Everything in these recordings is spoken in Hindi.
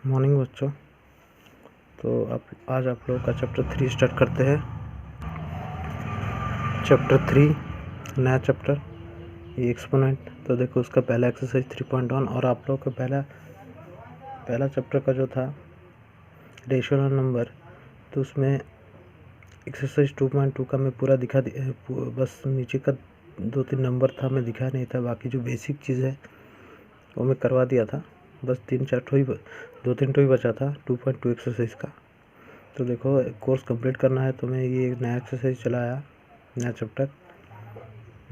मॉर्निंग बच्चों। तो आज आप लोगों का चैप्टर 3 स्टार्ट करते हैं। चैप्टर 3 नया चैप्टर, ये एक्सपोनेंट। तो देखो उसका पहला एक्सरसाइज 3.1 और आप लोगों का पहला चैप्टर का जो था रेशनल नंबर, तो उसमें एक्सरसाइज 2.2 का मैं पूरा दिखा दिया, बस नीचे का 2-3 नंबर था मैं दिखा नहीं था, बाकी जो बेसिक चीज़ है वो मैं करवा दिया था। बस 2-3 ही बचा था 2.2 एक्सरसाइज का। तो देखो कोर्स कंप्लीट करना है तो मैं ये नया एक्सरसाइज चलाया, नया चैप्टर,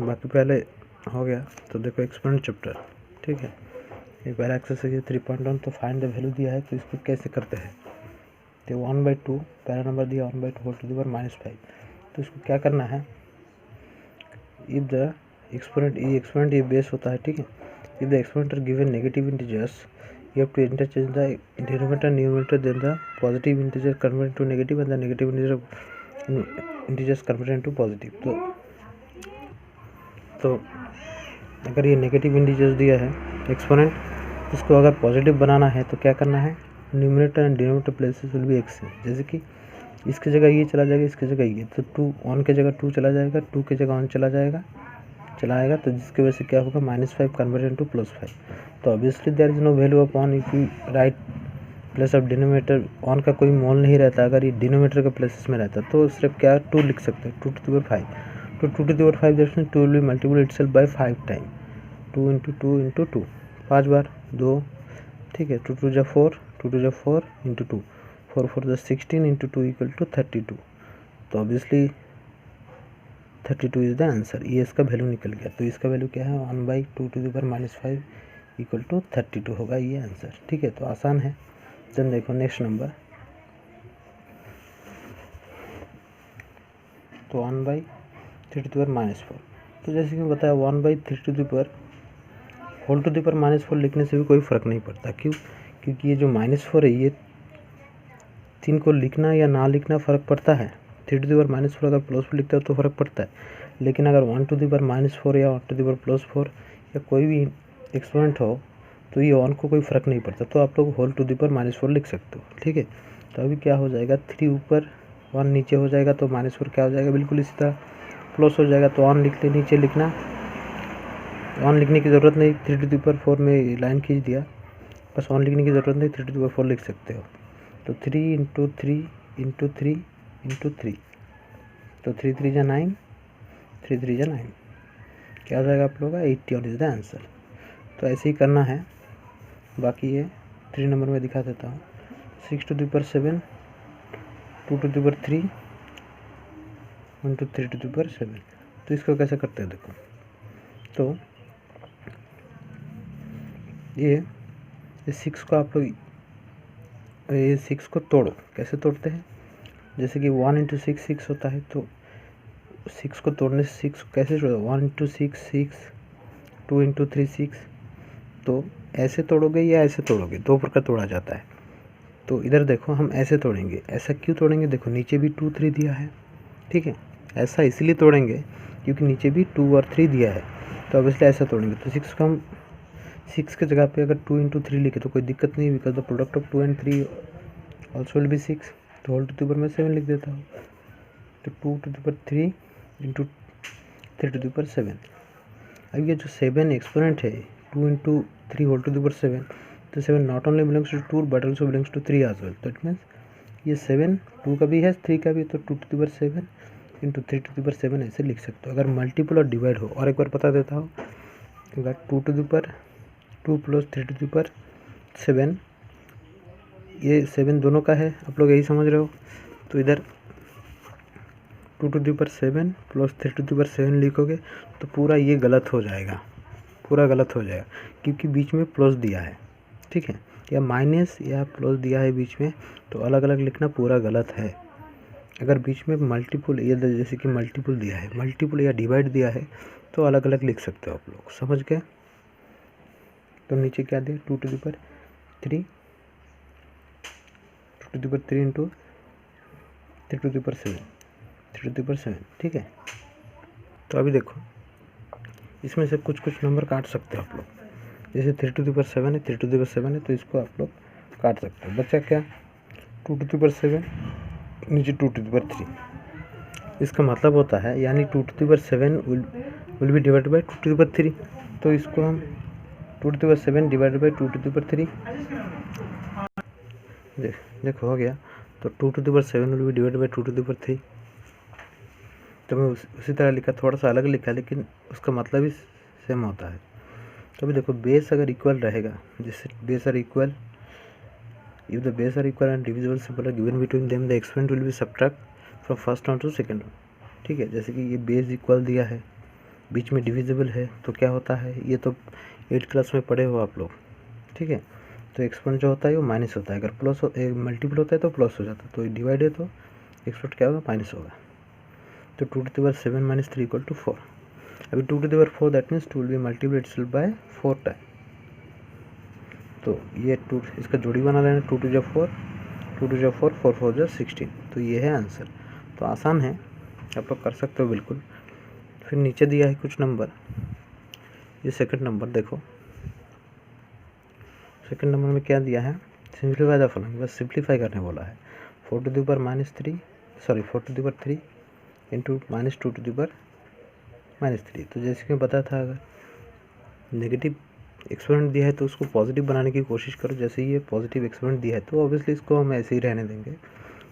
बाकी पहले हो गया। तो देखो एक्सपोनेंट चैप्टर, ठीक है। ये पहला एक्सरसाइज है 3.1। तो फाइंड द वैल्यू दिया है, तो इसको कैसे करते हैं। तो 1/2 पहला नंबर दिया 1/2 होल टू द पावर -5। तो इसको क्या करना है, इफ द एक्सपोनेंट ये बेस होता है, ठीक है। If the exponent are given negative integers, you have to interchange the denominator and numerator, then the positive integer convert into negative and the negative integers convert into positive। तो अगर ये नेगेटिव इंटीजर्स दिया है एक्सपोनेंट, इसको अगर पॉजिटिव बनाना है तो क्या करना है, numerator and denominator places will be exchange. जैसे कि इसकी जगह ये चला जाएगा, इसकी जगह ये, तो 2 ऑन की जगह 2 चला जाएगा, 2 की जगह ऑन चलाएगा, तो जिसकी वजह से क्या होगा, -5 कन्वर्ट इनटू +5। तो obviously there is no value of on if you write place of denominator. On का कोई मोल नहीं रहता, अगर ये डिनोमिनेटर के प्लेसेस में रहता तो सिर्फ क्या 2 लिख सकते हैं, 2 टू द पावर 5। तो 2 to the power 5 that's mean 2 will be multiple itself by 5 time, 2 into 2 into 2, 5 बार 2, ठीक है। 2 टू जा 4, 2 टू जा 4 इंटू 2, 4 4 जा 16 इंटू 2 इक्वल टू 32। तो ऑब्वियसली 32 इज द आंसर। ये इसका वैल्यू निकल गया। तो इसका वैल्यू क्या है, 1/2 to the power -5 equal to 32 होगा ये आंसर, ठीक है। तो आसान है। देन देखो नेक्स्ट नंबर, तो 1/3 टू द पावर -4। तो जैसे कि बताया 1/3 to the power whole to the power -4 लिखने से भी कोई फ़र्क नहीं पड़ता। क्यों? क्योंकि ये जो -4 है, ये 3 को लिखना या ना लिखना फ़र्क पड़ता है। 3 टू द पावर -4 अगर +4 लिखता है तो फ़र्क पड़ता है, लेकिन अगर 1 टू द पावर -4 या 1 टू द पावर +4 या कोई भी एक्सपोनेंट हो तो ये ऑन को कोई फ़र्क नहीं पड़ता। तो आप लोग होल टू द पावर -4 लिख सकते हो, ठीक है। तो अभी क्या हो जाएगा, 3 ऊपर 1 नीचे हो जाएगा, तो -4 क्या हो जाएगा, बिल्कुल इसी तरह प्लस हो जाएगा। तो ऑन लिख ले, नीचे लिखना, ऑन लिखने की ज़रूरत नहीं, 3 टू द पावर 4 में लाइन खींच दिया, बस ऑन लिखने की ज़रूरत नहीं, 3 टू द पावर 4 लिख सकते हो। तो 3 इंटू 3 इंटू 3 इंटू 3, तो 3 3 जा 9, 3 3 जा 9, क्या हो जाएगा आप लोगों का 81 इज द आंसर। तो ऐसे ही करना है। बाकी ये 3 नंबर में दिखा देता हूँ, 6 to the power 7, 2 to the power 3 into 3 to the power 7। तो इसको कैसे करते हैं देखो, तो ये 6 को आप लोग, ये 6 को तोड़ो। कैसे तोड़ते हैं, जैसे कि 1 इंटू 6 6 होता है, तो 6 को तोड़ने से 6 कैसे तोड़ो, 1 इंटू 6 6, 2 इंटू 3 6। तो ऐसे तोड़ोगे या ऐसे तोड़ोगे, 2 प्रकार तोड़ा जाता है। तो इधर देखो हम ऐसे तोड़ेंगे। ऐसा क्यों तोड़ेंगे, देखो नीचे भी 2 3 दिया है, ठीक है। ऐसा इसलिए तोड़ेंगे क्योंकि नीचे भी 2 और 3 दिया है, तो ऑब्वियसली ऐसा तोड़ेंगे। तो 6 को हम 6 की जगह पे अगर 2 इंटू 3 लिखे तो कोई दिक्कत नहीं, because the product of 2 and 3 also will be 6। तो होल टू द पावर में 7 लिख देता हूँ। तो 2 to the power 3 into 3 to the power 7। अब ये जो 7 एक्सपोनेंट है, 2 into 3 whole to the power 7, तो 7 not only belongs to 2 but also belongs to 3 as well. That means ये 7 2 का भी है, 3 का भी, तो 2 to the power 7 into 3 to the power 7 ऐसे लिख सकते हो अगर मल्टीपल और डिवाइड हो। और एक बार बता देता हूँ, अगर 2 to the power 2 plus 3 to the power 7, ये 7 दोनों का है, आप लोग यही समझ रहे हो। तो इधर 2 to the power 7 plus 3 to the power 7 लिखोगे तो पूरा ये गलत हो जाएगा, पूरा गलत हो जाएगा, क्योंकि बीच में प्लस दिया है, ठीक है, या माइनस या प्लस दिया है बीच में, तो अलग अलग लिखना पूरा गलत है। अगर बीच में मल्टीपल, ये जैसे कि मल्टीपल दिया है, मल्टीपल या डिवाइड दिया है, तो अलग अलग लिख सकते हो आप लोग, समझ गए। तो नीचे क्या दिया, 2 to the power 3, 2 to the power 3 into 3 to the power 7, 3 to the power 7, ठीक है। तो अभी देखो इसमें से कुछ नंबर काट सकते हो आप लोग। जैसे 3 टू द पावर 7 है, 3 टू द पावर 7 है, तो इसको आप लोग काट सकते हो। बचा क्या, 2 टू द पावर 7 नीचे 2 टू द पावर 3। इसका मतलब होता है यानी 2 to the power 7 will be divided by 2 to the power 3। तो इसको हम 2 to the power 7 divided by 2 to the power 3 देखो हो गया। तो 2 to the power 7 will be divided by 2 to the power 3। तो मैं उसी तरह लिखा, थोड़ा सा अलग लिखा, लेकिन उसका मतलब ही सेम होता है। तो अभी देखो बेस अगर इक्वल रहेगा, जैसे base are equal, if the base are equal and divisible symbol are given between them the exponent will be subtract from first one to second one. ठीक है, जैसे कि ये बेस इक्वल दिया है, बीच में डिविजिबल है, तो क्या होता है, ये तो 8th क्लास में पढ़े हो आप लोग। ठीक है, तो एक्सपोनेंट जो होता है वो माइनस होता है, अगर प्लस मल्टीपल होता है तो प्लस हो जाता है, तो डिवाइड है तो एक्सपोनेंट क्या होगा, माइनस होगा। तो 2 to the power 7 minus 3 equal to 4। अभी 2 to the power 4 that means 2 will be multiplied itself by 4 time. तो ये 2 इसका जोड़ी बना लेना, 2 टू जा 4, 2 टू जा 4, 4 4 जा 16। तो ये है आंसर। तो आसान है, आप लोग कर सकते हो बिल्कुल। फिर नीचे दिया है कुछ नंबर, ये सेकंड नंबर देखो, सेकंड नंबर में क्या दिया है, सिंप्लीफाई द फॉलोइंग, बस सिंप्लीफाई करने बोला है। 4 to the power -4 to the power 3 into -2 to the power -3। तो जैसे कि बताया था, अगर नेगेटिव एक्सपोनेंट दिया है तो उसको पॉजिटिव बनाने की कोशिश करो। जैसे ये पॉजिटिव एक्सपोनेंट दिया है तो ऑब्वियसली इसको हम ऐसे ही रहने देंगे,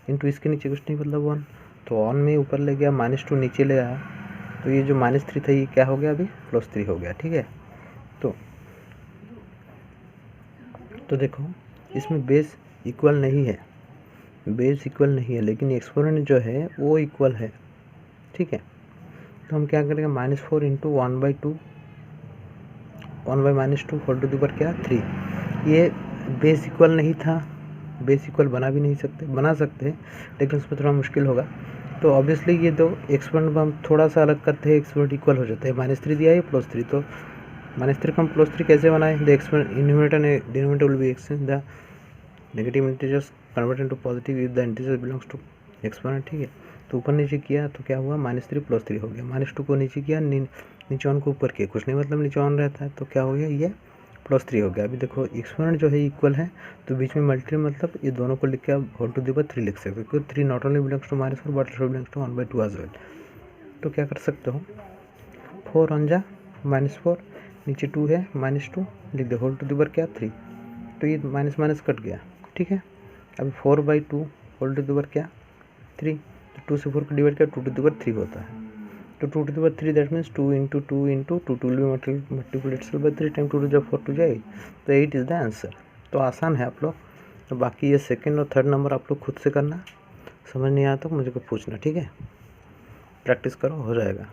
इंटू इसके नीचे कुछ नहीं मतलब 1। तो 1 में ऊपर ले गया, -2 नीचे ले आया, तो ये जो -3 था ये क्या हो गया, अभी +3 हो गया। ठीक है, तो देखो इसमें बेस इक्वल नहीं है, बेस इक्वल नहीं है, लेकिन एक्सपोनेंट जो है वो इक्वल है। ठीक है, तो हम क्या करेंगे, -4 into 1/2 1 by -2 whole to the power क्या 3। ये बेस इक्वल नहीं था, बेस इक्वल बना भी नहीं सकते, बना सकते हैं लेकिन उसमें थोड़ा मुश्किल होगा। तो ऑब्वियसली ये दो एक्सपोनेंट हम थोड़ा सा अलग करते हैं, एक्सपोनेंट इक्वल हो जाता है। -3 दिया है, +3, तो -3 को हम +3 कैसे बनाए, the exponent numerator and denominator will be exchange, the negative integers convert into positive if the integer belongs to exponent. ठीक है, तो ऊपर नीचे किया तो क्या हुआ, -3 +3 हो गया। -2 को नीचे किया, नीचे ऑन को ऊपर किया, कुछ नहीं मतलब नीचे ऑन रहता है, तो क्या हो गया, ये +3 हो गया। अभी देखो एक्सपोनेंट जो है इक्वल है, तो बीच में मल्टी मतलब ये दोनों को लिख के आप होल टू द पावर 3 लिख सकते हो, क्योंकि 3 not only belongs to -4 but also belongs to 1/2 as well. तो क्या कर सकते हो, 4 ऑन जा -4, नीचे 2 है, -2 लिख दो, होल टू द पावर क्या 3, तो ये माइनस माइनस कट गया। ठीक है, अभी 4/2 होल टू द पावर क्या 3, तो 2 से 4 को डिवाइड किया, 2 टू द पावर 3 होता है। तो 2 to the power 3 that means 2 into 2 into 2 will be multiplied itself by 3 time 2 to the 4 to 8, तो 8 इज़ द आंसर। तो आसान है आप लोग। तो बाकी ये सेकंड और थर्ड नंबर आप लोग खुद से करना, समझ नहीं आया तो मुझे को पूछना। ठीक है, प्रैक्टिस करो, हो जाएगा।